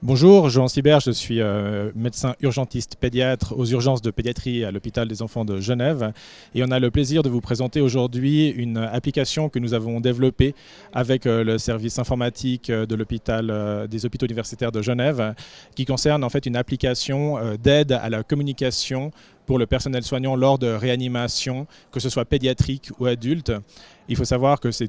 Bonjour, Jean Sibert, je suis médecin urgentiste pédiatre aux urgences de pédiatrie à l'hôpital des enfants de Genève et on a le plaisir de vous présenter aujourd'hui une application que nous avons développée avec le service informatique de l'hôpital des hôpitaux universitaires de Genève qui concerne en fait une application d'aide à la communication pour le personnel soignant lors de réanimation, que ce soit pédiatrique ou adulte. Il faut savoir que ce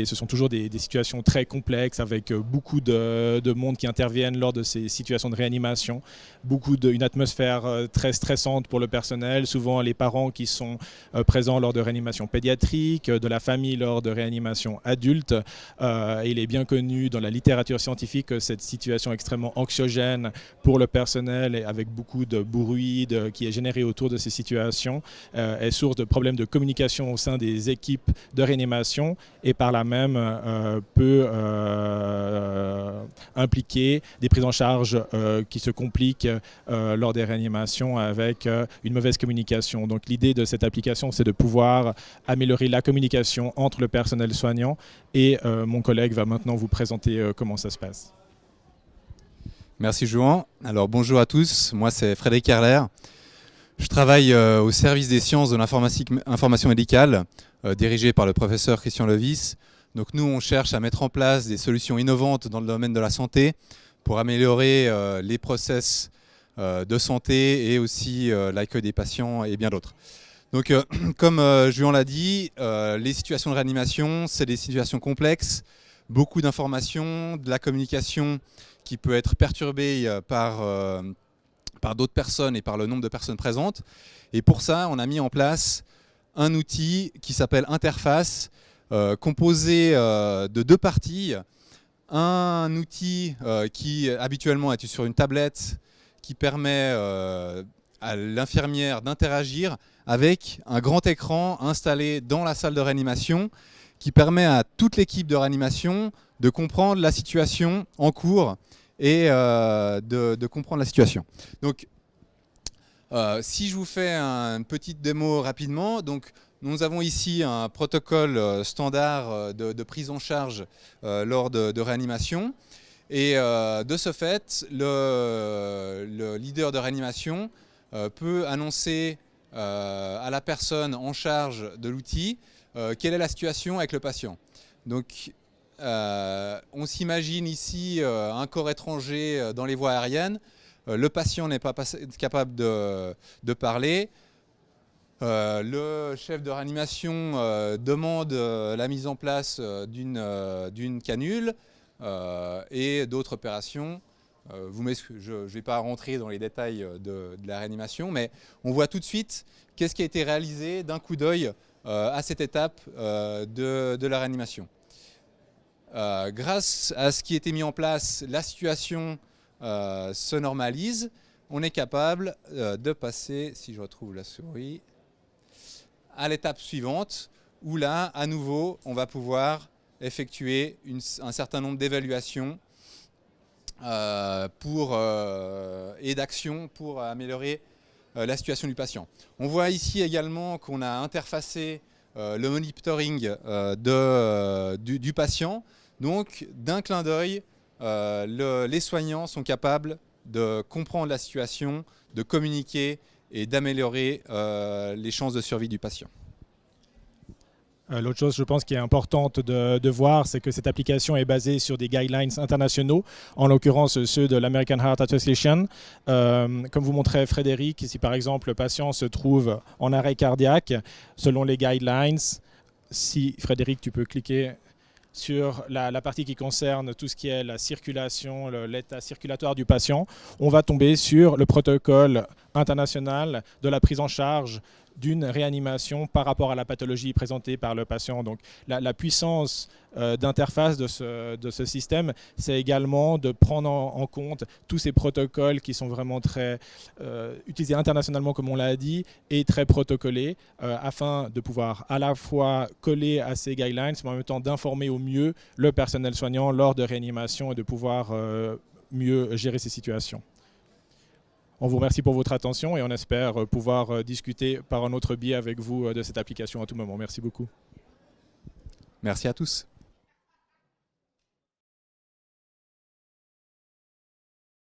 sont toujours des situations très complexes avec beaucoup de monde qui interviennent lors de ces situations de réanimation, une atmosphère très stressante pour le personnel, souvent les parents qui sont présents lors de réanimation pédiatrique, de la famille lors de réanimation adulte. Il est bien connu dans la littérature scientifique que cette situation extrêmement anxiogène pour le personnel et avec beaucoup de bruit qui est généré autour de ces situations est source de problèmes de communication au sein des équipes de réanimation et par là même peut impliquer des prises en charge qui se compliquent lors des réanimations avec une mauvaise communication. Donc l'idée de cette application, c'est de pouvoir améliorer la communication entre le personnel soignant et mon collègue va maintenant vous présenter comment ça se passe. Merci Jouan. Alors bonjour à tous, moi c'est Frédéric Kerler. Je travaille au service des sciences de l'information médicale, dirigé par le professeur Christian Levis. Donc nous, on cherche à mettre en place des solutions innovantes dans le domaine de la santé pour améliorer les process de santé et aussi l'accueil des patients et bien d'autres. Donc comme Juan l'a dit, les situations de réanimation, c'est des situations complexes, beaucoup d'informations, de la communication qui peut être perturbée par d'autres personnes et par le nombre de personnes présentes. Et pour ça, on a mis en place un outil qui s'appelle Interface, composé de deux parties. Un outil qui habituellement est sur une tablette, qui permet à l'infirmière d'interagir avec un grand écran installé dans la salle de réanimation, qui permet à toute l'équipe de réanimation de comprendre la situation en cours et de comprendre la situation. Donc, si je vous fais une petite démo rapidement, donc, nous avons ici un protocole standard de prise en charge lors de réanimation. Et de ce fait, le leader de réanimation peut annoncer à la personne en charge de l'outil quelle est la situation avec le patient. Donc, on s'imagine ici un corps étranger dans les voies aériennes. Le patient n'est pas capable de parler. Le chef de réanimation demande la mise en place d'une canule et d'autres opérations. Je ne vais pas rentrer dans les détails de la réanimation, mais on voit tout de suite qu'est-ce qui a été réalisé d'un coup d'œil à cette étape de la réanimation. Grâce à ce qui a été mis en place, la situation se normalise. On est capable de passer, si je retrouve la souris, à l'étape suivante, où là, à nouveau, on va pouvoir effectuer un certain nombre d'évaluations et d'actions pour améliorer la situation du patient. On voit ici également qu'on a interfacé le monitoring du patient. Donc, d'un clin d'œil, les soignants sont capables de comprendre la situation, de communiquer et d'améliorer les chances de survie du patient. L'autre chose, je pense, qui est importante de voir, c'est que cette application est basée sur des guidelines internationaux, en l'occurrence ceux de l'American Heart Association. Comme vous montrait Frédéric, si par exemple le patient se trouve en arrêt cardiaque, selon les guidelines, si Frédéric, tu peux cliquer sur la partie qui concerne tout ce qui est la circulation, l'état circulatoire du patient, on va tomber sur le protocole international de la prise en charge d'une réanimation par rapport à la pathologie présentée par le patient. Donc la puissance d'interface de ce système, c'est également de prendre en compte tous ces protocoles qui sont vraiment très utilisés internationalement, comme on l'a dit, et très protocolés, afin de pouvoir à la fois coller à ces guidelines, mais en même temps d'informer au mieux le personnel soignant lors de réanimation et de pouvoir mieux gérer ces situations. On vous remercie pour votre attention et on espère pouvoir discuter par un autre biais avec vous de cette application à tout moment. Merci beaucoup. Merci à tous.